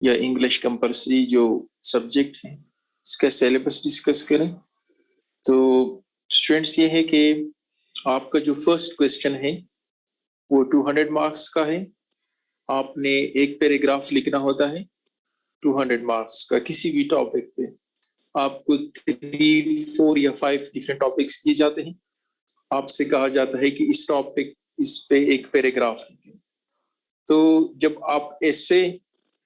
या English compulsory जो subject है उसका सिलेबस डिस्कस करें। तो स्टूडेंट्स ये है कि आपका जो फर्स्ट क्वेश्चन है वो 200 मार्क्स का है। आपने एक पैराग्राफ लिखना होता है 200 मार्क्स का किसी भी टॉपिक पे। आपको 3, 4 या 5 डिफरेंट टॉपिक्स दिए जाते हैं। आपसे कहा जाता है कि इस पे एक पैराग्राफ लिखें। तो जब आप ऐसे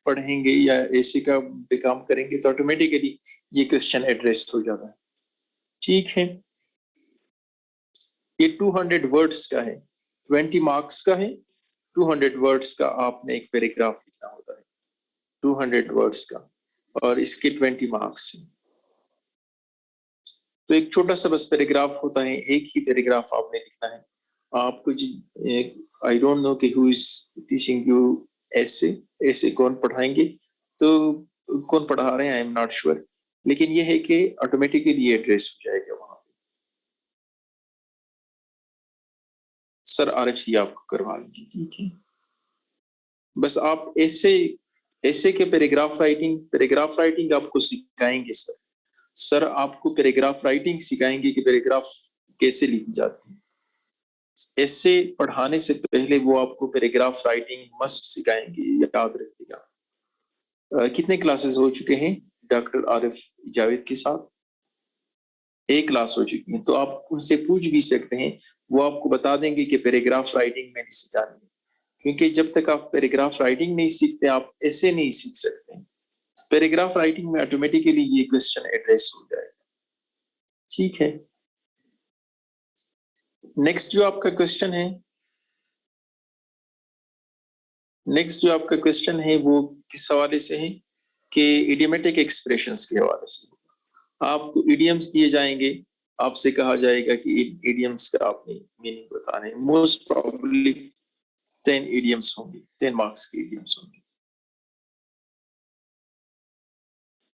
पढ़ेंगे या ऐसे का पे काम करेंगे तो ऑटोमेटिकली ये क्वेश्चन एड्रेस हो जाता है। ठीक है, ये 200 वर्ड्स का है, 20 मार्क्स का है। 200 वर्ड्स का आपने एक पैराग्राफ लिखना होता है, 200 वर्ड्स का, और इसके 20 मार्क्स हैं। तो एक छोटा सा बस पैराग्राफ होता है, एक ही पैराग्राफ आपने लिखना है। आपको आई डोंट नो कि हु इज टीचिंग यू ऐसे ऐसे कौन पढ़ाएंगे, तो कौन पढ़ा रहे हैं आई एम नॉट श्योर, लेकिन ये है कि ऑटोमेटिकली ये एड्रेस हो जाएगा वहां पे। सर आरएच ही आपको करवा लेंगे। ठीक है, बस आप ऐसे ऐसे के पैराग्राफ राइटिंग आपको सिखाएंगे सर। सर आपको पैराग्राफ राइटिंग सिखाएंगे कि पैराग्राफ कैसे लिखी जाती है। ऐसे पढ़ाने से पहले वो आपको पैराग्राफ राइटिंग मस्ट सिखाएंगे, याद रखिएगा। कितने क्लासेस हो चुके हैं डॉक्टर आरिफ जावेद के साथ? एक क्लास हो चुकी है, तो आप उनसे पूछ भी सकते हैं, वो आपको बता देंगे कि पैराग्राफ राइटिंग मैंने सिखानी है। क्योंकि जब तक आप पैराग्राफ राइटिंग नहीं सीखते आप ऐसे नहीं सीख सकते। पैराग्राफ राइटिंग में ऑटोमेटिकली ये क्वेश्चन एड्रेस हो जाएगा। ठीक है, नेक्स्ट जो आपका क्वेश्चन है वो किस हवाले से है कि इडियोमेटिक एक्सप्रेशंस के हवाले से। आपको इडियम्स दिए जाएंगे, आपसे कहा जाएगा कि इडियम्स का आपने मीनिंग बताना है। मोस्ट प्रोबेबली 10 इडियम्स होंगे, 10 मार्क्स के इडियम्स होंगे।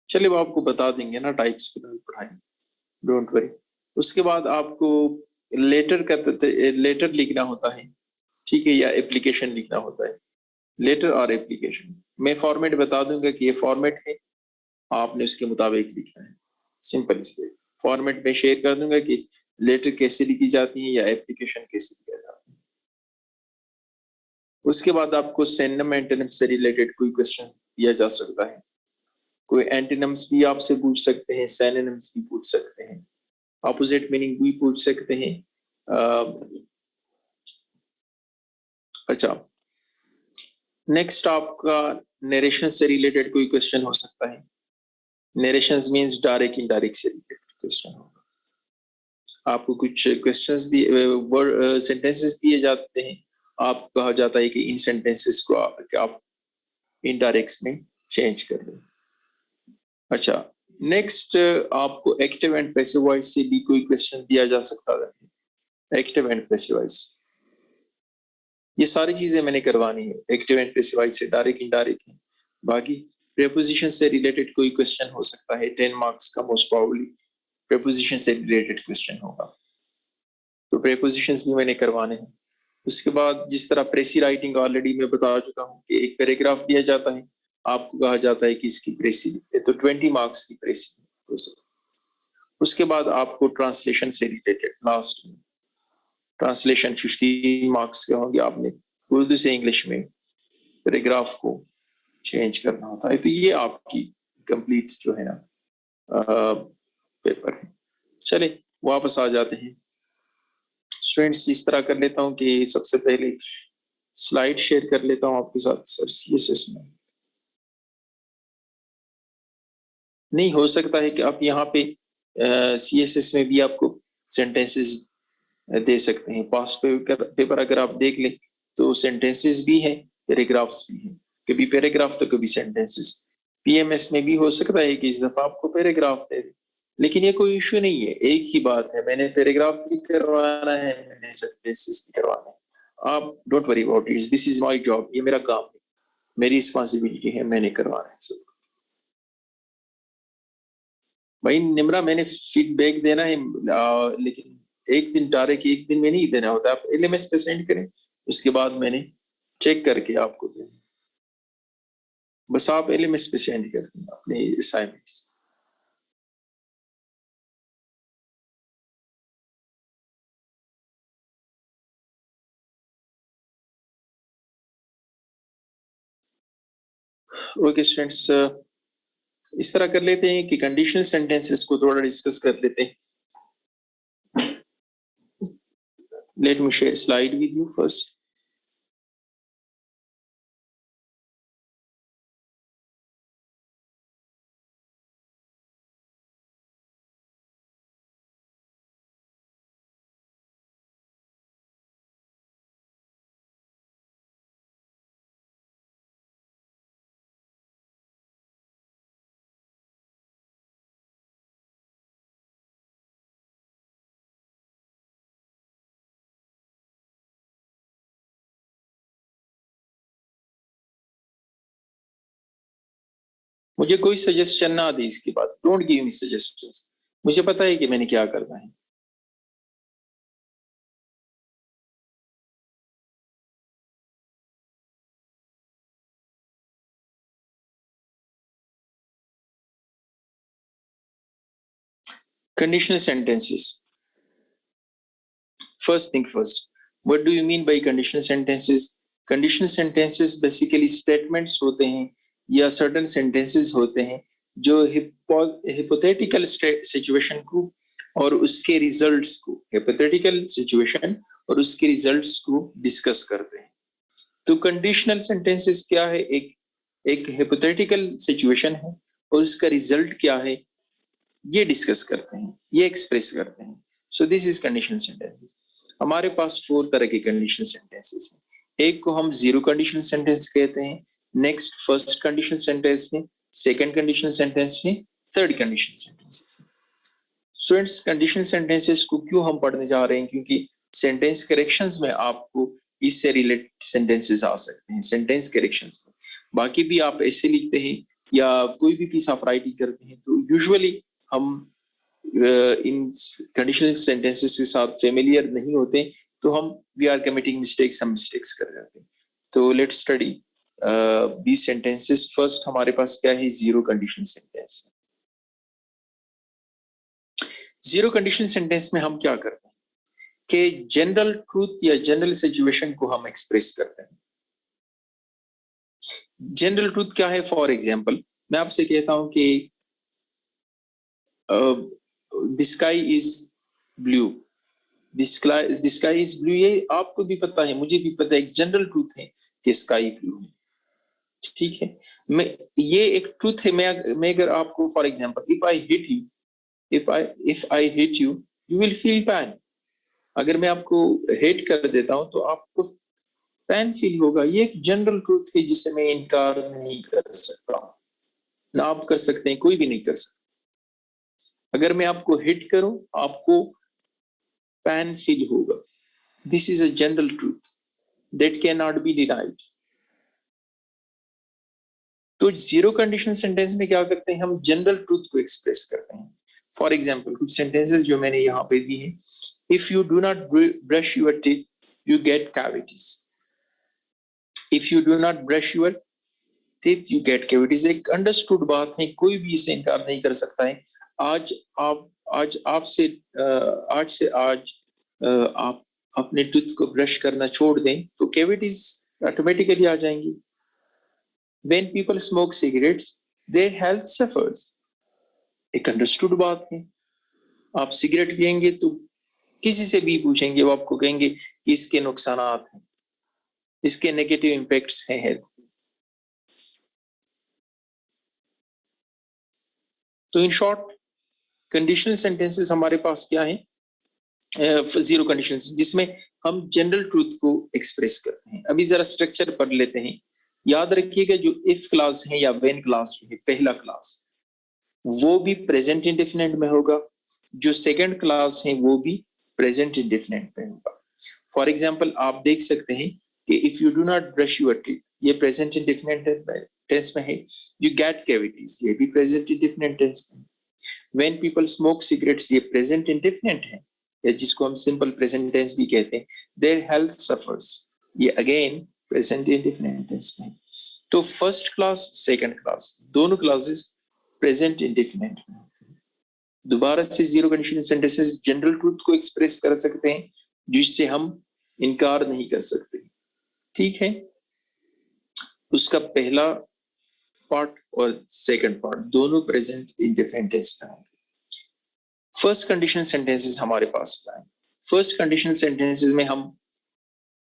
चलिए वो आपको बता देंगे ना, टाइप्स के पढ़ाएंगे, डोंट वरी। उसके बाद आपको लेटर लिखना होता है, ठीक है, या एप्लीकेशन लिखना होता है। लेटर और एप्लीकेशन मैं फॉर्मेट बता दूंगा कि ये फॉर्मेट है, आपने उसके मुताबिक लिखना है। सिंपल इसलिए फॉर्मेट में शेयर कर दूंगा कि लेटर कैसे लिखी जाती है या एप्लीकेशन कैसे लिखा जाता है। उसके बाद आपको सिनोनिम एंटोनिम से रिलेटेड कोई क्वेश्चन दिया जा सकता है। कोई एंटोनिम्स भी आपसे पूछ सकते हैं, सिनोनिम्स भी पूछ सकते हैं, ऑपोजिट मीनिंग भी पूछ सकते हैं। अच्छा, नेक्स्ट आपका नरेशन से रिलेटेड कोई क्वेश्चन हो सकता है। नरेशंस मींस डायरेक्ट इनडायरेक्ट से रिलेटेड क्वेश्चन होगा। आपको कुछ क्वेश्चंस दिए, सेंटेंसेस दिए जाते हैं, आप कहा जाता है कि इन सेंटेंसेस को आप इनडायरेक्ट में चेंज कर लें। अच्छा, नेक्स्ट आपको एक्टिव एंड पैसिव वॉइस से भी कोई क्वेश्चन दिया जा सकता है। एक्टिव एंड पैसिव वॉइस, ये सारी चीजें मैंने करवानी है। एक्टिव एंड पैसिव वॉइस से डायरेक्ट इनडायरेक्ट है। बाकी प्रीपोजिशन से रिलेटेड कोई क्वेश्चन हो सकता है, 10 मार्क्स का मोस्ट प्रोबेबली प्रीपोजिशन से रिलेटेड क्वेश्चन होगा, तो प्रीपोजिशंस भी मैंने करवाने हैं। उसके बाद जिस तरह प्रेसी राइटिंग ऑलरेडी मैं बता चुका हूँ कि एक पैराग्राफ दिया जाता है, आपको कहा जाता है कि इसकी प्रेसी लिखे, तो 20 मार्क्स की प्रेसी हो सकती है। उसके बाद आपको ट्रांसलेशन से रिलेटेड लास्ट में ट्रांसलेशन 15 मार्क्स के होंगे, आपने उर्दू से इंग्लिश में पैराग्राफ को चेंज करना होता है। तो ये आपकी कंप्लीट जो है ना पेपर है। चले वापस आ जाते हैं स्टूडेंट्स। इस तरह कर लेता हूँ कि सबसे पहले स्लाइड शेयर कर लेता हूँ आपके साथ। सर सीएसएस में नहीं हो सकता है कि आप यहाँ पे सीएसएस में भी आपको सेंटेंसेस दे सकते हैं। पास्ट पेपर अगर आप देख लें तो सेंटेंसेस भी हैं, पैराग्राफ्स भी हैं, कभी पैराग्राफ तो कभी सेंटेंसेस। पीएमएस में भी हो सकता है कि इस दफा आपको पैराग्राफ दे दे, लेकिन ये कोई इश्यू नहीं है। एक ही बात है, मैंने पैराग्राफ भी करवाना है, मैंने सेंटेंसेस भी करवाना है। आप don't worry about it, this is my job, ये मेरा काम है, मेरी रिस्पॉन्सिबिलिटी है, मैंने करवाना है सब। भाई निम्रा मैंने फीडबैक देना है, लेकिन एक दिन डायरेक्ट एक दिन में नहीं देना होता। आप एलएमएस पे सेंड करें, उसके बाद मैंने चेक करके आपको देना। बस आप एलएमएस पे सेंड कर दें अपने असाइनमेंट्स। ओके स्टूडेंट्स, इस तरह कर लेते हैं कि कंडीशनल सेंटेंसेस को थोड़ा डिस्कस कर लेते हैं। Let me share slide with you first. मुझे कोई सजेशन ना दे इसके बाद, डोंट गिव मी सजेशंस, मुझे पता है कि मैंने क्या करना है। Conditional sentences. First thing first, what do you mean by conditional sentences? Conditional sentences basically statements होते हैं या certain sentences होते हैं जो hypothetical situation को और उसके results को, hypothetical situation और उसके results को discuss करते हैं। तो conditional sentences क्या है? एक hypothetical situation है और उसका result क्या है ये डिस्कस करते हैं, ये एक्सप्रेस करते हैं। So this is conditional sentences. हमारे पास 4 तरह के कंडीशनल सेंटेंसेस हैं। एक को हम जीरो कंडीशनल सेंटेंस कहते हैं, नेक्स्ट फर्स्ट कंडीशनल सेंटेंस है, सेकंड कंडीशनल सेंटेंस है, थर्ड कंडीशनल सेंटेंस है। स्टूडेंट्स, कंडीशनल सेंटेंसेस को क्यों हम पढ़ने जा रहे हैं? क्योंकि सेंटेंस करेक्शंस में आपको इससे रिलेटेड सेंटेंसेस आ सकते हैं, सेंटेंस करेक्शंस में। बाकी भी आप ऐसे लिखते हैं या कोई भी पीस ऑफ राइटिंग करते हैं तो यूजुअली हम इन कंडीशनल सेंटेंसेस के साथ फेमिलियर नहीं होते, तो हम वी आर कमिटिंग मिस्टेक्स, हम मिस्टेक्स कर जाते हैं। तो let's study these sentences. First हमारे पास क्या है? Zero conditional sentence. Zero conditional sentence में हम क्या करते हैं कि जनरल ट्रूथ या जनरल सिचुएशन को हम एक्सप्रेस करते हैं। जनरल ट्रूथ क्या है? फॉर एग्जांपल मैं आपसे कहता हूं कि the sky is blue, the sky is blue, ये आपको भी पता है, मुझे भी पता है, एक जनरल ट्रूथ है कि स्काई ब्लू है, ठीक है। मैं ये एक ट्रूथ है। मैं अगर आपको for example if I hit you, if I hit you, you will feel pain. अगर मैं आपको हिट कर देता हूं तो आपको पैन फील होगा। ये एक जनरल ट्रूथ है जिसे मैं इनकार नहीं कर सकता, ना आप कर सकते हैं, कोई भी नहीं कर सकता। अगर मैं आपको हिट करूं आपको पैन फील होगा। This is a general truth that can not be denied. तो जीरो कंडीशनल सेंटेंस में क्या करते हैं? हम जनरल ट्रूथ को एक्सप्रेस करते हैं। फॉर एग्जांपल कुछ सेंटेंसेस जो मैंने यहाँ पे दी हैं, if you do not brush your teeth you get cavities. If you do not brush your teeth you get cavities. एक अंडरस्टूड बात है, कोई भी इसे इनकार नहीं कर सकता है। आज आप अपने टूथ को ब्रश करना छोड़ दें तो कैविटीज ऑटोमेटिकली आ जाएंगी। When people smoke cigarettes, their health suffers. एक अंडरस्टूड बात है। आप सिगरेट पियेंगे तो किसी से भी पूछेंगे वो आपको कहेंगे कि इसके नुकसानात हैं, इसके नेगेटिव इम्पैक्ट्स हैं हेल्थ। तो इन शॉर्ट कंडीशनल सेंटेंसेस हमारे पास क्या है? जीरो कंडीशंस, जिसमें हम जनरल ट्रूथ को एक्सप्रेस करते हैं। अभी जरा स्ट्रक्चर पढ़ लेते हैं। याद रखिएगा जो इफ क्लास है या व्हेन क्लास जो है, पहला क्लास वो भी प्रेजेंट इंडेफिनिट में होगा, जो सेकंड क्लास है वो भी प्रेजेंट इंडेफिनिट में होगा। फॉर एग्जांपल आप देख सकते हैं कि if you do not brush your teeth, ये प्रेजेंट इंडेफिनिट टेंस में है। यू गेट कैविटीज, ये भी प्रेजेंट इंडेफिनिट टेंस में। व्हेन पीपल स्मोक सिगरेट्स, ये प्रेजेंट इंडेफिनिट है या जिसको हम सिंपल प्रेजेंट टेंस भी कहते हैं। देयर हेल्थ सफर्स, ये अगेन प्रेजेंट इंडेफिनिट टेंस में। तो फर्स्ट क्लास सेकंड क्लास दोनों क्लासेस प्रेजेंट इंडेफिनिट में होते हैं। दोबारा से zero condition sentences general truth को एक्सप्रेस कर सकते हैं जिससे हम इनकार नहीं कर सकते, ठीक है। उसका पहला पार्ट और सेकंड पार्ट दोनों प्रेजेंट इंडेफिनिट टेंस में होंगे। फर्स्ट कंडीशनल सेंटेंसेस हमारे पास है। फर्स्ट कंडीशनल सेंटेंसेस में हम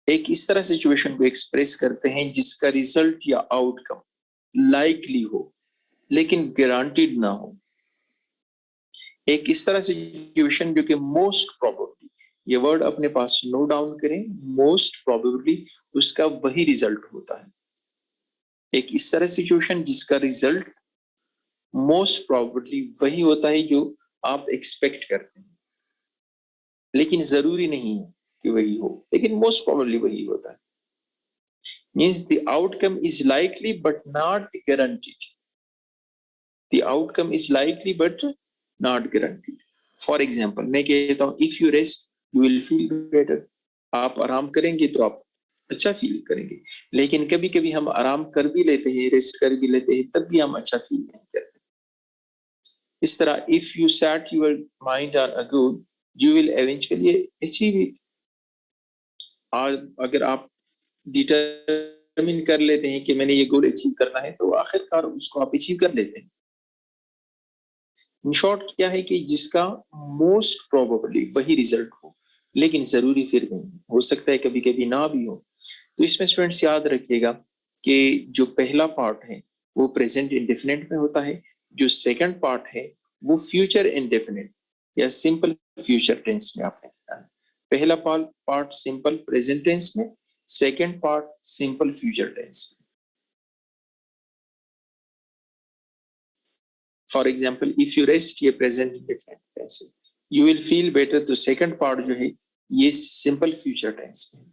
एक इस तरह सिचुएशन को एक्सप्रेस करते हैं जिसका रिजल्ट या आउटकम लाइकली हो लेकिन गारंटीड ना हो। एक इस तरह सिचुएशन जो कि मोस्ट प्रोबेबली, ये वर्ड अपने पास नोट डाउन करें, मोस्ट प्रोबेबली उसका वही रिजल्ट होता है। एक इस तरह सिचुएशन जिसका रिजल्ट मोस्ट प्रोबेबली वही होता है जो आप एक्सपेक्ट करते हैं, लेकिन जरूरी नहीं है कि वही हो, लेकिन मोस्ट प्रोबेबली वही होता है। Means the outcome is likely but not guaranteed. The outcome is likely but not guaranteed. For example मैं कहता हूं if you rest you will feel better. आप आराम करेंगे तो आप अच्छा फील करेंगे, लेकिन कभी कभी हम आराम कर भी लेते हैं, रेस्ट कर भी लेते हैं, तब भी हम अच्छा फील नहीं करते। इस तरह if you set your mind on a goal you will eventually achieve it. और अगर आप डिटरमिन कर लेते हैं कि मैंने ये गोल अचीव करना है तो आखिरकार उसको आप अचीव कर लेते हैं। इन शॉर्ट क्या है कि जिसका मोस्ट प्रोबेबली वही रिजल्ट हो, लेकिन जरूरी फिर नहीं हो सकता है, कभी कभी ना भी हो। तो इसमें स्टूडेंट्स याद रखिएगा कि जो पहला पार्ट है वो प्रेजेंट इंडेफिनिट में होता है, जो सेकंड पार्ट है वो फ्यूचर इंडेफिनिट या सिंपल फ्यूचर टेंस में आपने लिखा है। पहला पार्ट सिंपल प्रेजेंट टेंस में, second part simple future tense में। For example if you rest ये प्रेजेंट इंडेफिनिट टेंस है, यू विल फील बेटर तो सेकंड पार्ट जो है ये सिंपल फ्यूचर टेंस में।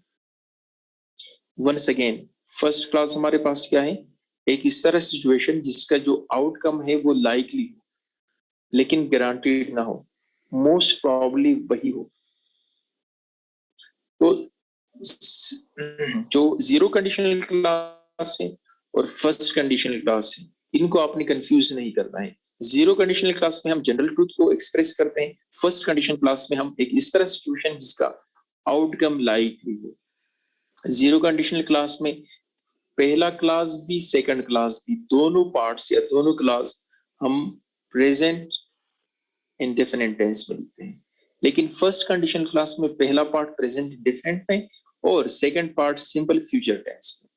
वंस अगेन फर्स्ट क्लास हमारे पास क्या है, एक इस तरह सिचुएशन जिसका जो आउटकम है वो लाइकली हो लेकिन गारंटीड ना हो, मोस्ट प्रोबेबली वही हो। तो जो जीरो कंडीशनल क्लास है और फर्स्ट कंडीशनल क्लास है इनको आपने कंफ्यूज नहीं करना है। जीरो कंडीशनल क्लास में हम जनरल ट्रूथ को एक्सप्रेस करते हैं, फर्स्ट कंडीशन क्लास में हम एक इस तरह सिचुएशन जिसका आउटकम लाइकली हो। जीरो कंडीशनल क्लास में पहला क्लास भी सेकंड क्लास भी दोनों पार्ट्स या दोनों क्लास हम प्रेजेंट इंडेफिनिट टेंस में लिखते हैं, लेकिन फर्स्ट कंडीशन क्लास में पहला पार्ट प्रेजेंट इंडेफिनिट में और second part simple future tense में।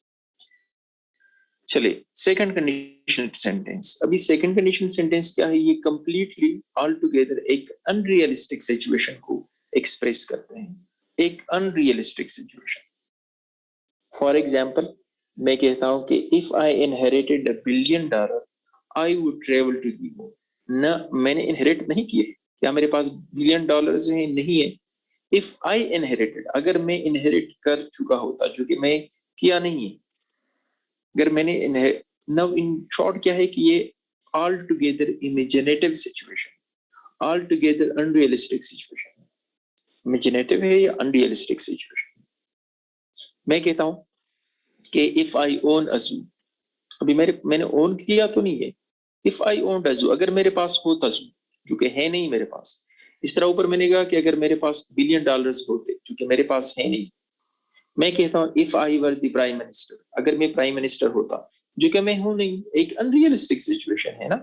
चलिए सेकंड कंडीशन सेंटेंस। अभी सेकंड कंडीशन सेंटेंस क्या है, ये कंप्लीटली ऑल टुगेदर एक अनरियलिस्टिक सिचुएशन को एक्सप्रेस करते हैं, एक अनरियलिस्टिक सिचुएशन। फॉर एग्जाम्पल मैं कहता हूं कि if I inherited $1 billion I would travel to the moon. न मैंने इनहेरिट नहीं किए, क्या मेरे पास $1 बिलियन है? नहीं है। इफ आई इनहेरिटेड, अगर मैं इनहेरिट कर चुका होता, जो कि मैं किया नहीं है, अगर मैंने नाउ इन शॉर्ट क्या है कि ये all together imaginative situation, all together unrealistic situation. Imaginative है या अनरियलिस्टिक सिचुएशन। मैं कहता हूं कि इफ आई ओन अ जू, अभी मैंने ओन किया तो नहीं है। इफ आई ओन अ जू, अगर मेरे पास होता जू, जो कि है नहीं मेरे पास। इस तरह ऊपर मैंने कहा कि अगर मेरे पास $1 बिलियन होते, जो कि मेरे पास है नहीं। मैं कहता हूं if I were the prime minister, अगर मैं प्राइम मिनिस्टर होता, जो कि मैं हूं नहीं। एक अनरियलिस्टिक सिचुएशन है ना।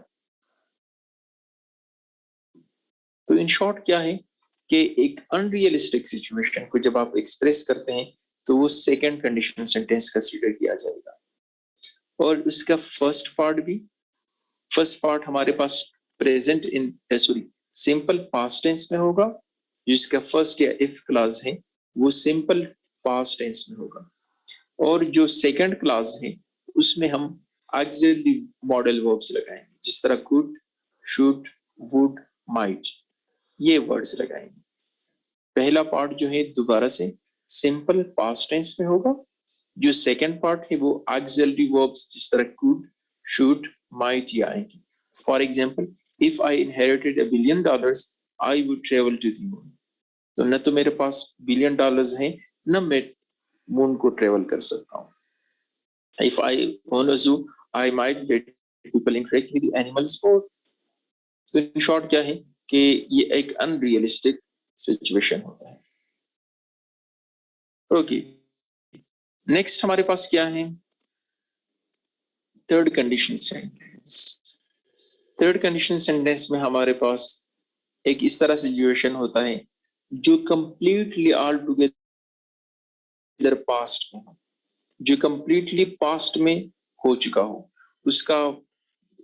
तो इन शॉर्ट क्या है कि एक अनरियलिस्टिक सिचुएशन को जब आप एक्सप्रेस करते हैं तो वो सेकंड कंडीशन सेंटेंस कंसीडर किया जाएगा। और उसका फर्स्ट पार्ट हमारे पास present in sorry simple past tense में होगा, जिसका फर्स्ट या इफ क्लास है वो सिंपल पास्ट टेंस में होगा। और जो सेकंड क्लास है उसमें हम ऑक्सिलरी मॉडल वर्ब्स लगाएंगे, जिस तरह कुड, शुड, वुड, माइट, ये वर्ड्स लगाएंगे। पहला पार्ट जो है दोबारा से सिंपल पास्ट टेंस में होगा, जो सेकंड पार्ट है वो ऑक्सिलरी वर्ब्स जिस तरह कुड, शुड, माइट ये आएंगे। For example if I inherited $1 billion I would travel to the moon. तो न तो मेरे पास $1 बिलियन है, न मैं मून को ट्रेवल कर सकता हूं। If I own a zoo, I might let people interact with the animals more. तो इन शॉर्ट क्या है कि ये एक अनरियलिस्टिक सिचुएशन होता है. ओके, नेक्स्ट हमारे पास क्या है? Third condition sentence. Third condition sentence में हमारे पास एक इस तरह सिचुएशन होता है जो कंप्लीटली ऑल टुगेदर पास्ट में हो, जो कंप्लीटली पास्ट में हो चुका हो. उसका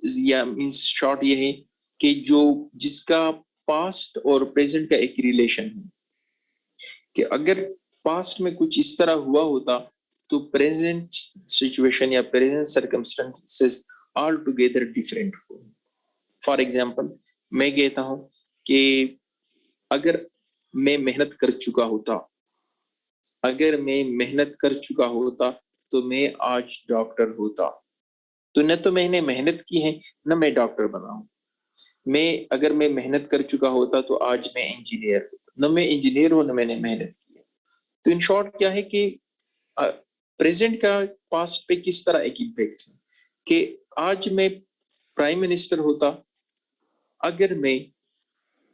या मींस शॉर्ट ये है कि जो जिसका पास्ट और प्रेजेंट का एक रिलेशन है, कि अगर पास्ट में कुछ इस तरह हुआ होता तो प्रेजेंट सिचुएशन या present circumstances all together different हो. फॉर एग्जाम्पल, मैं कहता हूं कि अगर मैं मेहनत कर चुका होता, अगर मैं मेहनत कर चुका होता तो मैं आज डॉक्टर होता. तो न तो मैंने मेहनत की है न मैं डॉक्टर बना हूं. मैं अगर मैं मेहनत कर चुका होता तो आज मैं इंजीनियर होता. न मैं इंजीनियर हूं न मैंने मेहनत की है. तो इन शॉर्ट क्या है कि प्रेजेंट का पास्ट पे किस तरह एक इम्पैक्ट है कि आज मैं प्राइम मिनिस्टर होता अगर मैं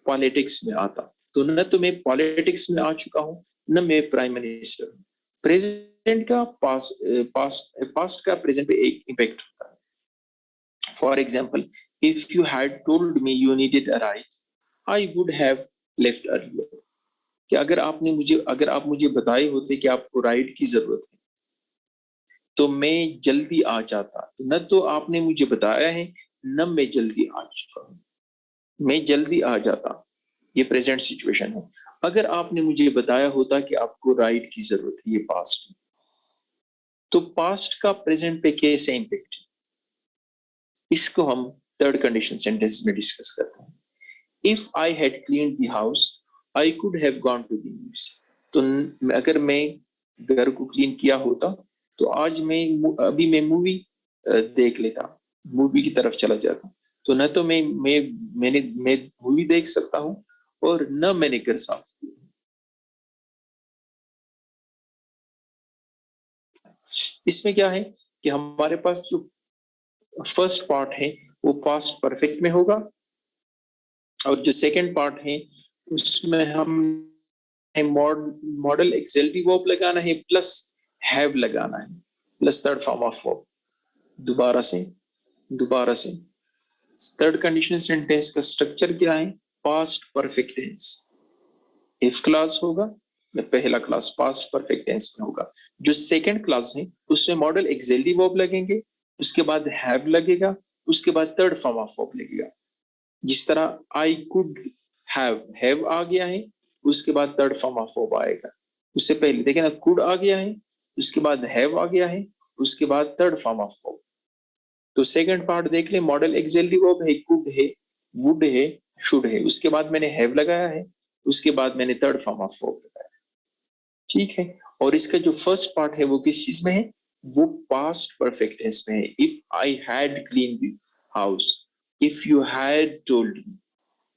पॉलिटिक्स में आता. तो न तो मैं पॉलिटिक्स में आ चुका हूं न मैं प्राइम मिनिस्टर हूं. प्रेजेंट का पास्ट का प्रेजेंट पे एक इम्पैक्ट होता है. For example, if you had told me you needed a ride, I would have left earlier. कि अगर आप मुझे बताए होते कि आपको राइड की जरूरत है तो मैं जल्दी आ जाता. न तो आपने मुझे बताया है न मैं जल्दी आ चुका हूं. मैं जल्दी आ जाता, ये प्रेजेंट सिचुएशन है. अगर आपने मुझे बताया होता कि आपको राइड की जरूरत है, ये पास्ट में. तो पास्ट का प्रेजेंट पे कैसे इम्पैक्ट है, इसको हम थर्ड कंडीशन सेंटेंस में डिस्कस करते हैं. If I had cleaned the house I could have gone to the movies. तो अगर मैं घर को क्लीन किया होता तो आज अभी मैं मूवी देख लेता, मूवी की तरफ चला जाता. तो न तो मैं मूवी देख सकता हूं और न मैंने घर साफ किया. इसमें क्या है कि हमारे पास जो फर्स्ट पार्ट है वो पास्ट परफेक्ट में होगा और जो सेकंड पार्ट है उसमें हम मॉडल एक्सेल्टिव वर्ब लगाना है प्लस हैव लगाना है plus third form of verb. दोबारा से थर्ड कंडीशनल सेंटेंस का स्ट्रक्चर क्या है? Past perfect tense. If clause होगा या पहला क्लास पास्ट परफेक्ट टेंस में होगा. जो सेकंड क्लास है उसमें मॉडल एक्सेल्टिव वर्ब लगेंगे, उसके बाद हैव लगेगा, उसके बाद थर्ड फॉर्म ऑफ वर्ब लगेगा. जिस तरह आई कुड हैव आ गया है, उसके बाद थर्ड फॉर्म ऑफ वर्ब आएगा. उससे पहले देखें ना, कुड आ गया है, उसके बाद हैव आ गया है, उसके बाद थर्ड फॉर्म ऑफ वर्ब. तो सेकंड पार्ट देख ले, मॉडल एक्सेल्टिव वर्ब है, कुड है, वुड है, शुड है. उसके बाद मैंने हैव लगाया है, उसके बाद मैंने थर्ड फॉर्म ऑफ वर्ब लगाया. ठीक है. और इसका जो फर्स्ट पार्ट है वो किस चीज में है? वो पास्ट परफेक्ट टेंस में है. If I had clean the house, if you had told me.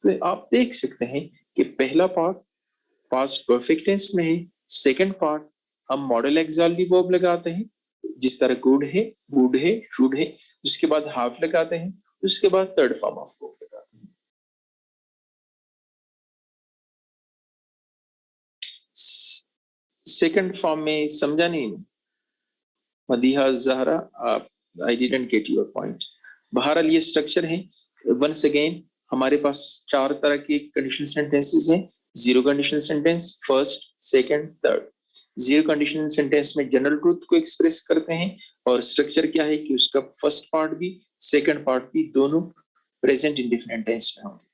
तो आप देख सकते हैं कि पहला पार्ट पास्ट परफेक्ट टेंस में है, सेकंड पार्ट हम मॉडल एक्सेल्टिव वर्ब लगाते हैं जिस तरह गुड है, वुड है, शुड है, उसके बाद हाफ लगाते हैं, उसके बाद थर्ड फॉर्म ऑफ वर्ब लगाते हैं. सेकंड फॉर्म में समझा नहीं Madiha Zahra? I didn't get your point. बहरहाल ये स्ट्रक्चर है. वंस अगेन हमारे पास चार तरह के कंडीशन सेंटेंसेस हैं. Zero condition sentence, first, second, third. Zero condition sentence में जनरल ट्रूथ को एक्सप्रेस करते हैं और स्ट्रक्चर क्या है कि उसका फर्स्ट पार्ट भी सेकंड पार्ट भी दोनों प्रेजेंट इंडेफिनिट टेंस में होंगे.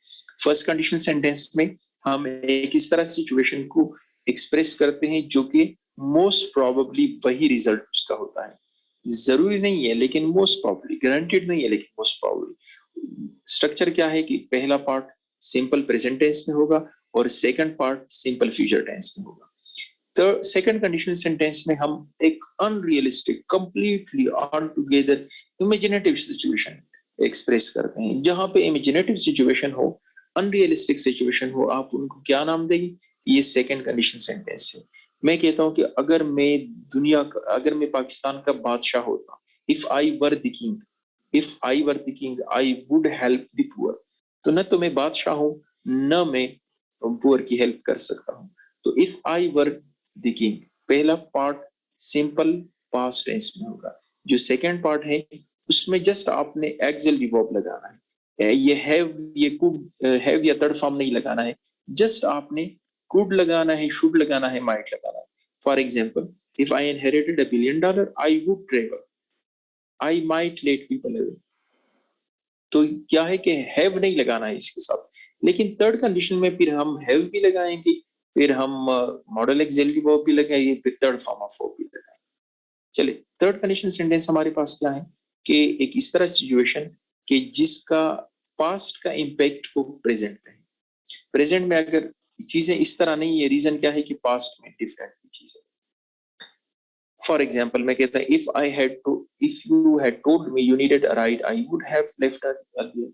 फर्स्ट कंडीशन सेंटेंस में हम एक इस तरह सिचुएशन को एक्सप्रेस करते हैं जो कि मोस्ट प्रोबेबली वही रिजल्ट उसका होता है. जरूरी नहीं है लेकिन मोस्ट प्रोबेबली, गारंटेड नहीं है लेकिन मोस्ट प्रोबेबली. स्ट्रक्चर क्या है कि पहला पार्ट सिंपल प्रेजेंट टेंस में होगा और second part simple future tense में होगा. तो सेकंड कंडीशन सेंटेंस में हम एक unrealistic, completely all together imaginative situation express करते हैं. जहां पे इमेजिनेटिव सिचुएशन हो, अनरियलिस्टिक सिचुएशन हो, आप उनको क्या नाम देंगे? ये सेकंड कंडीशन सेंटेंस है. मैं कहता हूं कि अगर मैं पाकिस्तान का बादशाह होता, if I were the king, I would help the poor. तो न तो मैं बादशाह हूं, न मैं पुअर की हेल्प कर सकता हूं। तो if I were the king, पहला पार्ट सिंपल पास्ट टेंस में होगा। जो सेकंड पार्ट है उसमें जस्ट आपने एक्सेल वर्ब लगाना है। ये हैव, ये कुड हैव या थर्ड फॉर्म नहीं लगाना है। जस्ट आपने कुड लगाना है, शुड लगाना है, माइट लगाना है। For example, if I inherited $1 billion, I would travel, I might let people away. तो क्या है कि हैव नहीं लगाना है इसके साथ। लेकिन थर्ड कंडीशन में फिर हम हैव भी लगाएंगे, फिर हम मॉडल एक्सिलरी वर्ब भी लगाएंगे, फिर थर्ड फॉर्म ऑफ वर्ब भी लगाएंगे। चलिए, थर्ड कंडीशन सेंटेंस हमारे पास क्या है कि एक इस तरह सिचुएशन कि जिसका पास्ट का इम्पैक्ट हो प्रेजेंट में। प्रेजेंट में अगर चीजें इस तरह नहीं है, रीजन क्या है कि पास्ट में डिफरेंट चीजें। फॉर एग्जाम्पल, मैं कहता if you had told me you needed a ride, I would have left earlier.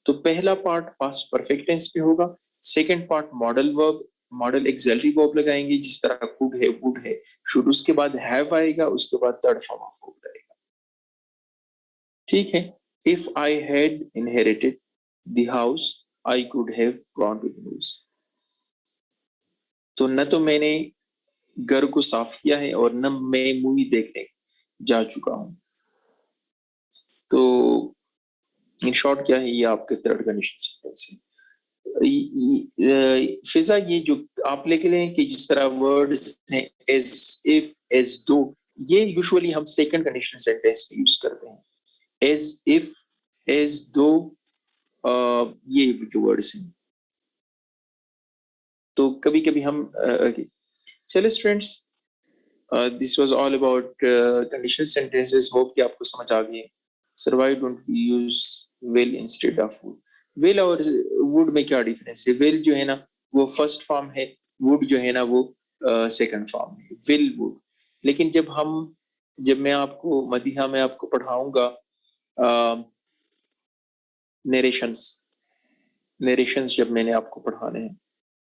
तो पहला पार्ट पास्ट परफेक्ट टेंस पे होगा, second part modal verb, model axillary verb लगाएंगे जिस तरह कुड है, वुड है, शुड, उसके बाद हैव आएगा, उसके बाद थर्ड फॉर्म ऑफ वर्ब आएगा। ठीक है। If I had inherited the house, I could have gone to the house. तो न तो मैंने घर को साफ किया है और न मैं मूवी देखने जा चुका हूं। तो इन शॉर्ट क्या है, ये आपके थर्ड कंडीशन सेंटेंस है। फिजा, ये जो आप लेके लें कि जिस तरह वर्ड्स हैं एज इफ, एज दो, ये यूजुअली हम सेकंड कंडीशन सेंटेंस में यूज करते हैं। एज इफ, एज दो, ये जो वर्ड्स हैं। तो कभी कभी हम चलिए students, this was all about conditional sentences. Hope कि आपको समझ आ गई। Sir why don't we use will instead of would? Will और वुड में क्या डिफरेंस है? विल जो है ना वो फर्स्ट फॉर्म है, वुड जो है ना वो सेकंड फॉर्म है, विल वुड। लेकिन जब मैं आपको मदीहा में आपको पढ़ाऊंगा नरेशंस, जब मैंने आपको पढ़ाने हैं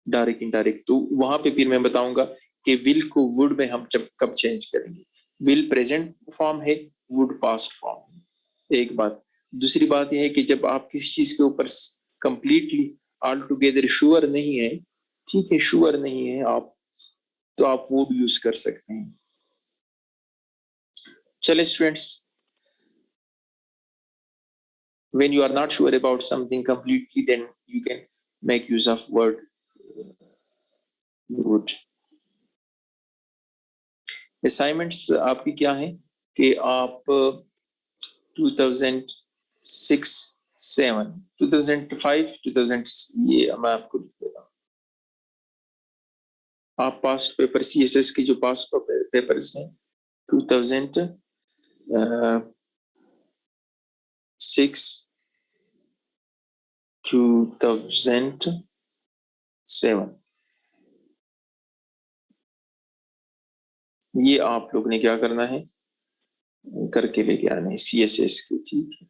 डायरेक्ट इनडायरेक्ट, तो वहां पे फिर मैं बताऊंगा कि विल को वुड में हम जब कब चेंज करेंगे। विल प्रेजेंट फॉर्म है, वुड पास्ट फॉर्म है, एक बात। दूसरी बात यह है कि जब आप किसी चीज के ऊपर कंप्लीटली ऑल टुगेदर श्योर नहीं है, ठीक है, श्योर नहीं है आप, तो आप वुड यूज कर सकते हैं। चले students, when you are not sure about something completely, then you can make use of word would। Assignments आपकी क्या है कि आप 2006, 7, 2005, 2000, ये मैं आपको लिख देता हूँ। आप पास्ट पेपर सीएसएस के जो पास्ट पेपर्स हैं 2006, 2007, ये आप लोग ने क्या करना है, करके लेके आना है सीएसएस के। ठीक है,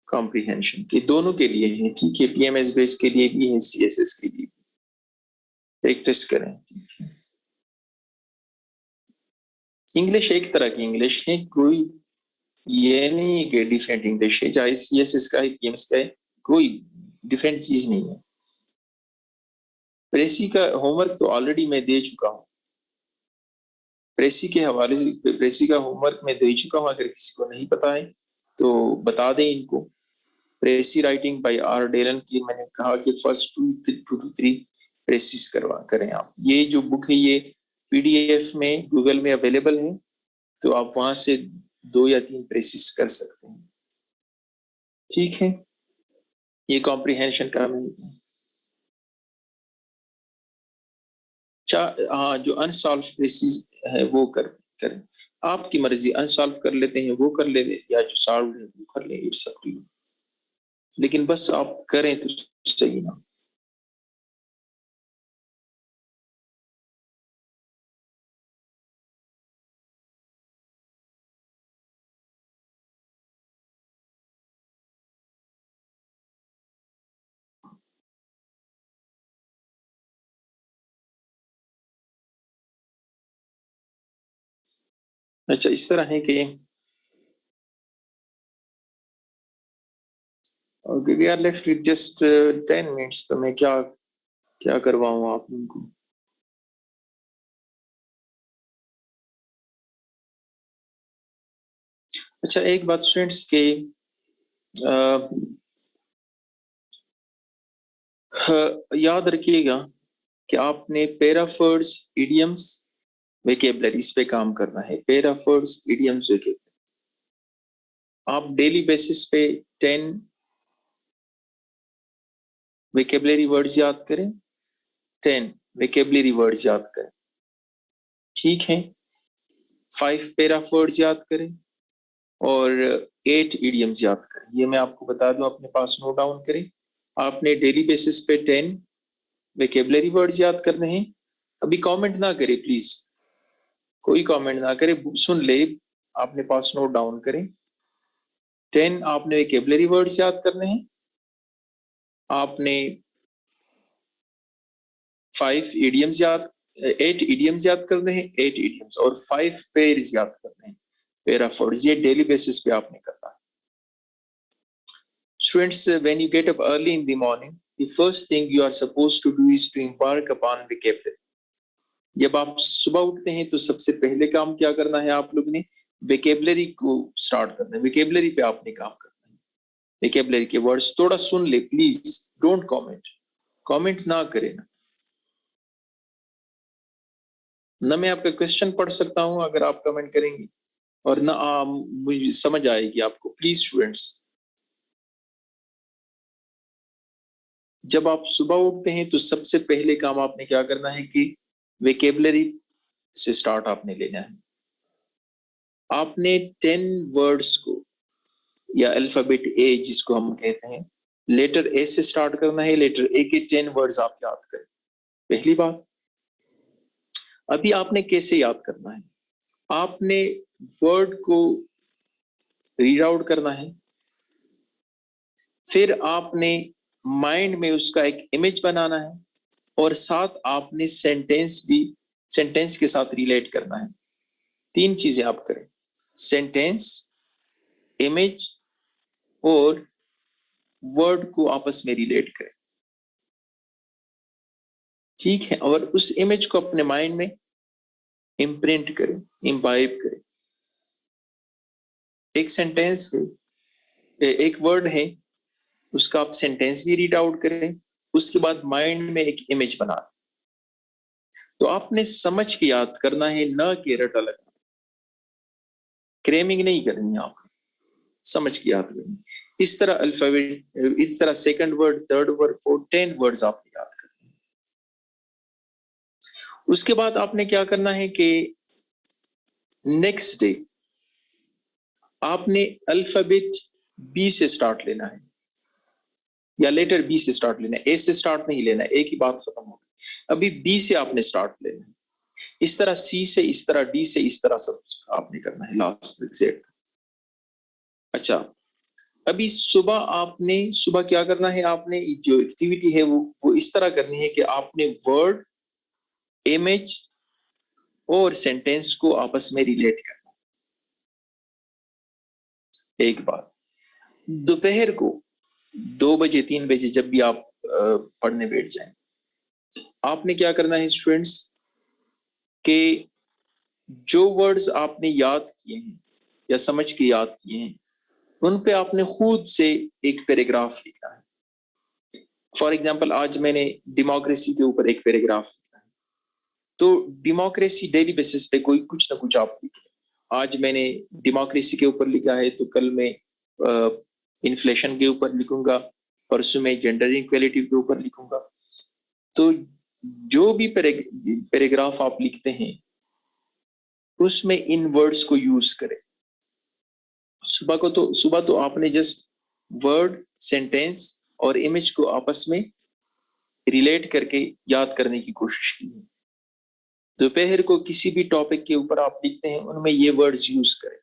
कॉम्प्रिहेंशन के दोनों के लिए है। ठीक है, पीएमएस बेस के लिए भी है, सीएसएस के लिए। प्रैक्टिस करें। इंग्लिश एक तरह की इंग्लिश है, कोई ये नहीं है कि डिफरेंट इंग्लिश है, चाहे सीएसएस का है, पीएमएस का है, कोई डिफरेंट चीज नहीं है। प्रेसी का होमवर्क तो ऑलरेडी मैं दे चुका हूँ। प्रेसी के हवाले से प्रेसी का होमवर्क मैं दे चुका हूँ, अगर किसी को नहीं पता है तो बता दें इनको। प्रेसी राइटिंग बाय आर डेलन की मैंने कहा कि फर्स्ट 2 to 3 प्रेसिस करवा करें आप। ये जो बुक है ये पीडीएफ में गूगल में अवेलेबल है, तो आप वहां से 2 या 3 प्रेसिस कर सकते हैं। ठीक है, ये कॉम्प्रिहेंशन का मैं हाँ, जो अनसॉल्व प्रेसिस है वो करें। आपकी मर्जी, अनसॉल्व कर लेते हैं वो कर लेते, या जो सॉल्व है वो कर ले, इट्स अप टू यू। लेकिन बस आप करें तो सही ना। अच्छा, इस तरह है कि we are left with just 10 minutes, तो मैं क्या क्या करवाऊं आप उनको। अच्छा, एक बात स्टूडेंट्स के याद रखिएगा कि आपने पैराफर्ड्स, इडियम्स, वेकेबलरीज पे काम करना है। पैराफर्ड्स, इडियम्स, वेकेबलरी आप डेली बेसिस पे 10 वेकेबलरी वर्ड्स याद करें, 10 वेकेबलरी वर्ड्स याद करें, ठीक है। 5 पैराफर्ड्स याद करें और 8 इडियम्स याद करें। ये मैं आपको बता दूं, अपने पास नोट डाउन करें। आपने डेली बेसिस पे 10 वेकेबलरी वर्ड्स याद करने हैं। अभी कमेंट ना करें प्लीज, कोई कमेंट ना करे, सुन ले, आपने पास नोट डाउन करें। 10 आपने वेकेबलरी वर्ड्स याद करने हैं, आपने 5 इडियम्स याद 8 इडियम्स याद करने हैं, 8 इडियम्स और 5 पेयर्स याद करने हैं, पैराफर्ड्स। ये डेली बेसिस पे आपने करना है। Students, when you get up early in the morning, the first thing you are supposed to do is to embark upon vocabulary. जब आप सुबह उठते हैं तो सबसे पहले काम क्या करना है आप लोग ने, वेकेबलरी को स्टार्ट करना है। वेकेबलरी पे आपने काम करना है। वेकेबलरी के वर्ड्स थोड़ा सुन ले प्लीज, डोंट कमेंट, कमेंट ना करें ना मैं आपका क्वेश्चन पढ़ सकता हूं अगर आप कमेंट करेंगे, और ना मुझे समझ आएगी आपको। प्लीज स्टूडेंट्स, जब आप सुबह उठते हैं तो सबसे पहले काम आपने क्या करना है कि वेकेबलरी से स्टार्ट आपने लेना है। आपने 10 वर्ड्स को, या अल्फाबेट ए जिसको हम कहते हैं, लेटर ए से स्टार्ट करना है। लेटर ए के 10 वर्ड्स आप याद करें। पहली बात, अभी आपने कैसे याद करना है, आपने वर्ड को रीड आउट करना है, फिर आपने माइंड में उसका एक इमेज बनाना है, और साथ आपने सेंटेंस के साथ रिलेट करना है। 3 चीजें आप करें, सेंटेंस, इमेज और वर्ड को आपस में रिलेट करें, ठीक है। और उस इमेज को अपने माइंड में इम्प्रिंट करें, इम्बाइब करें। एक सेंटेंस है, एक वर्ड है, उसका आप सेंटेंस भी रीड आउट करें, उसके बाद माइंड में एक इमेज बना। तो आपने समझ के याद करना है, न कि रटा लगा, क्रेमिंग नहीं करनी है, आप समझ के याद करनी। इस तरह अल्फाबेट, इस तरह second word, third word, fourth, 10 words आपने याद करने। उसके बाद आपने क्या करना है कि नेक्स्ट डे आपने अल्फाबेट बी से स्टार्ट लेना है, या लेटर बी से स्टार्ट लेना है, ए से स्टार्ट नहीं लेना है, ए की बात खत्म हो गई। अभी बी से आपने स्टार्ट लेना है, इस तरह सी से, इस तरह डी से, इस तरह सब आपने करना है लास्ट एग्जैक्ट। अच्छा, अभी सुबह क्या करना है, आपने जो एक्टिविटी है वो इस तरह करनी है कि आपने वर्ड, इमेज और सेंटेंस को आपस में रिलेट करना। एक बात, दोपहर को 2 बजे 3 बजे जब भी आप पढ़ने बैठ जाएं, आपने क्या करना है स्टूडेंट्स कि जो वर्ड्स आपने याद किए हैं या समझ के याद किए हैं, उन पे आपने खुद से एक पैराग्राफ लिखना है। फॉर एग्जांपल, आज मैंने डेमोक्रेसी के ऊपर एक पैराग्राफ लिखा है, तो डेमोक्रेसी डेली बेसिस पे कोई कुछ ना कुछ आप लिखें। आज मैंने डेमोक्रेसी के ऊपर लिखा है, तो कल मैं इन्फ्लेशन के ऊपर लिखूंगा, परसों में जेंडर इक्वेलिटी के ऊपर लिखूंगा। तो जो भी पैराग्राफ आप लिखते हैं उसमें इन वर्ड्स को यूज करें। सुबह तो आपने जस्ट वर्ड, सेंटेंस और इमेज को आपस में रिलेट करके याद करने की कोशिश की है। दोपहर को किसी भी टॉपिक के ऊपर आप लिखते हैं, उनमें ये वर्ड्स यूज करें,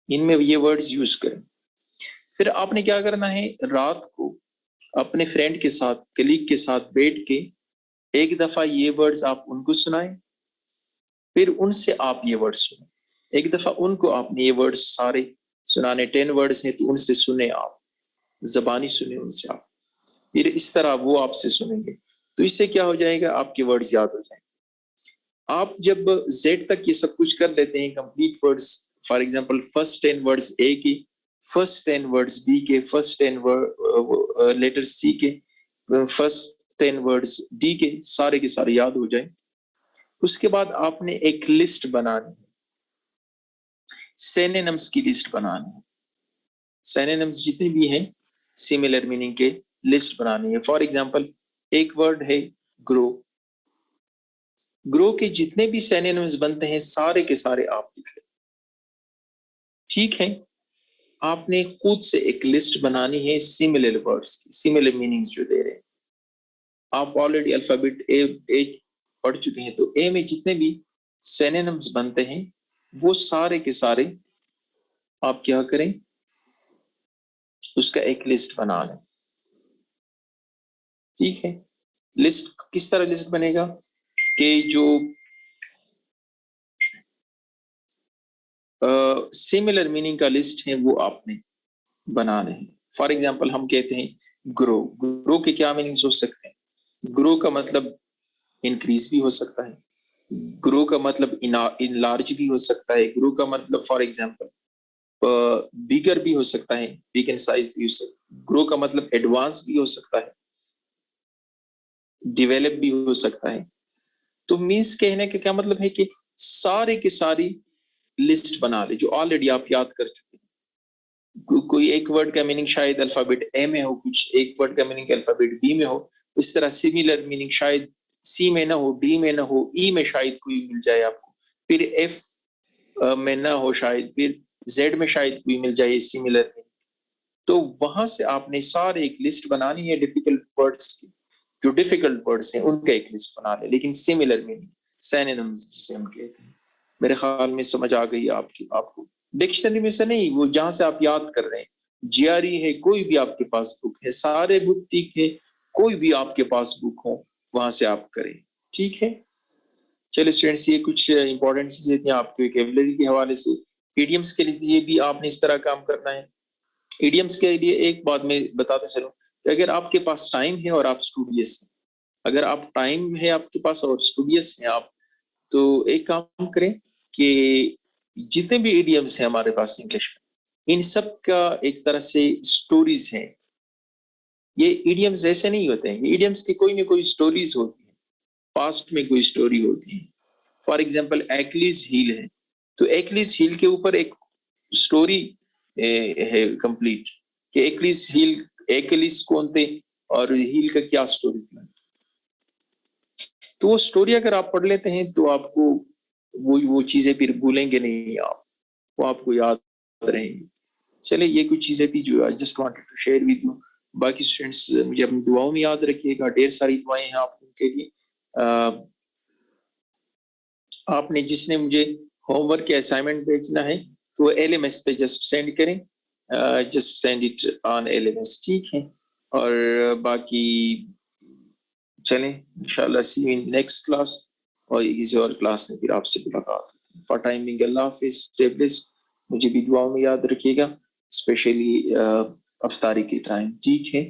इनमें ये वर्ड्स यूज करें। फिर आपने क्या करना है, रात को अपने फ्रेंड के साथ, कलीग के साथ बैठ के एक दफा ये वर्ड्स आप उनको सुनाएं, फिर उनसे आप ये वर्ड सुने। एक दफा उनको आपने ये वर्ड्स सारे सुनाने, 10 वर्ड्स हैं तो उनसे सुने आप, जबानी सुने उनसे आप, फिर इस तरह वो आपसे सुनेंगे, तो इससे क्या हो जाएगा, आपके वर्ड्स याद हो जाएंगे। आप जब जेड तक ये सब कुछ कर लेते हैं, complete words, for example first 10 words A के, फर्स्ट 10 वर्ड्स बी के, फर्स्ट 10 लेटर सी के, फर्स्ट 10 वर्ड्स डी के सारे याद हो जाए, उसके बाद आपने एक लिस्ट बनानी, सिनोनिम्स की लिस्ट बनानी है। सिनोनिम्स जितने भी हैं सिमिलर मीनिंग के लिस्ट बनानी है। फॉर एग्जांपल एक वर्ड है ग्रो, ग्रो के जितने भी सिनोनिम्स बनते हैं सारे के सारे आप लिख लें। ठीक है, आपने खुद से एक लिस्ट बनानी है सिमिलर वर्ड्स की, सिमिलर मीनिंग्स जो दे रहे हैं। आप ऑलरेडी अल्फाबेट ए पढ़ चुके हैं, तो ए में जितने भी सिनोनिम्स बनते हैं वो सारे के सारे आप क्या करें, उसका एक लिस्ट बना लें। ठीक है, लिस्ट किस तरह लिस्ट बनेगा कि जो सिमिलर मीनिंग का लिस्ट है वो आपने बनाने हैं। फॉर एग्जांपल हम कहते हैं ग्रो, ग्रो के क्या मीनिंग्स हो सकते हैं? ग्रो का मतलब इंक्रीज भी हो सकता है, ग्रो का मतलब इनलार्ज भी हो सकता है, ग्रो का मतलब फॉर एग्जांपल बिगर भी हो सकता है, बिग इन साइज भी हो सकता है, ग्रो का मतलब एडवांस भी हो सकता है, डेवलप भी हो सकता है। तो मीन्स कहने का क्या मतलब है कि सारे की सारी लिस्ट बना ले जो ऑलरेडी आप याद कर चुके हैं। कोई एक वर्ड का मीनिंग शायद अल्फाबेट ए में हो, कुछ एक वर्ड का मीनिंग अल्फाबेट बी में हो, इस तरह सिमिलर मीनिंग शायद सी में ना हो, डी में ना हो, ई में शायद कोई मिल जाए आपको, फिर एफ में ना हो शायद, फिर जेड में शायद कोई मिल जाए सिमिलर मीनिंग। तो वहां से आपने सारे एक लिस्ट बनानी है डिफिकल्ट वर्ड्स की, जो डिफिकल्ट वर्ड्स हैं उनका एक लिस्ट बना ले, लेकिन सिमिलर मीनिंग, सिनोनिम्स जिसे हम कहते हैं। मेरे ख्याल में समझ आ गई आपको। डिक्शनरी में से नहीं, वो जहां से आप याद कर रहे हैं, जीआरई है, कोई भी आपके पास बुक है, सारे बुक ठीक है, कोई भी आपके पास बुक हो वहां से आप करें। ठीक है, चलिए स्टूडेंट्स, ये कुछ इंपॉर्टेंट चीजें थी आपके वोकैबुलरी के हवाले से। इडियम्स के लिए भी आपने इस तरह काम करना है। इडियम्स के लिए एक बात मैं बताते चलूं कि अगर आपके पास टाइम है और आप स्टूडियस हैं, अगर आप टाइम है आपके पास और स्टूडियस हैं आप, तो एक काम करें कि जितने भी इडियम्स हैं हमारे पास इंग्लिश में, इन सब का एक तरह से स्टोरीज हैं। ये इडियम्स ऐसे नहीं होते हैं, ये इडियम्स की कोई ना कोई स्टोरीज होती है, पास्ट में कोई स्टोरी होती है। फॉर एग्जाम्पल एक्लिस हील है, तो एक्लिस हील के ऊपर एक स्टोरी है कंप्लीट कि एक्लिस हील, एक्लिस कौन थे और हील का क्या स्टोरी था। तो वो स्टोरी अगर आप पढ़ लेते हैं तो आपको वो चीजें फिर भूलेंगे नहीं आप, वो आपको याद रहेंगी। चलिए, ये कुछ चीजें थी जो I just wanted to share with you. बाकी स्टूडेंट्स मुझे अपनी दुआओं में याद रखिएगा, ढेर सारी दुआएं हैं आप उनके लिए। आपने जिसने मुझे होमवर्क या असाइनमेंट भेजना है तो एलएमएस पे जस्ट सेंड करें, just send it on LMS. ठीक है, और बाकी चलें इंशाल्लाह सी यू इन नेक्स्ट क्लास, और किसी और क्लास में फिर आपसे मुलाकात होती है। फॉर टाइम बिंग अल्लाह हाफिज़, स्टे ब्लेस्ड। मुझे भी दुआओं में याद रखिएगा, स्पेशली अफ्तारी के टाइम। ठीक है।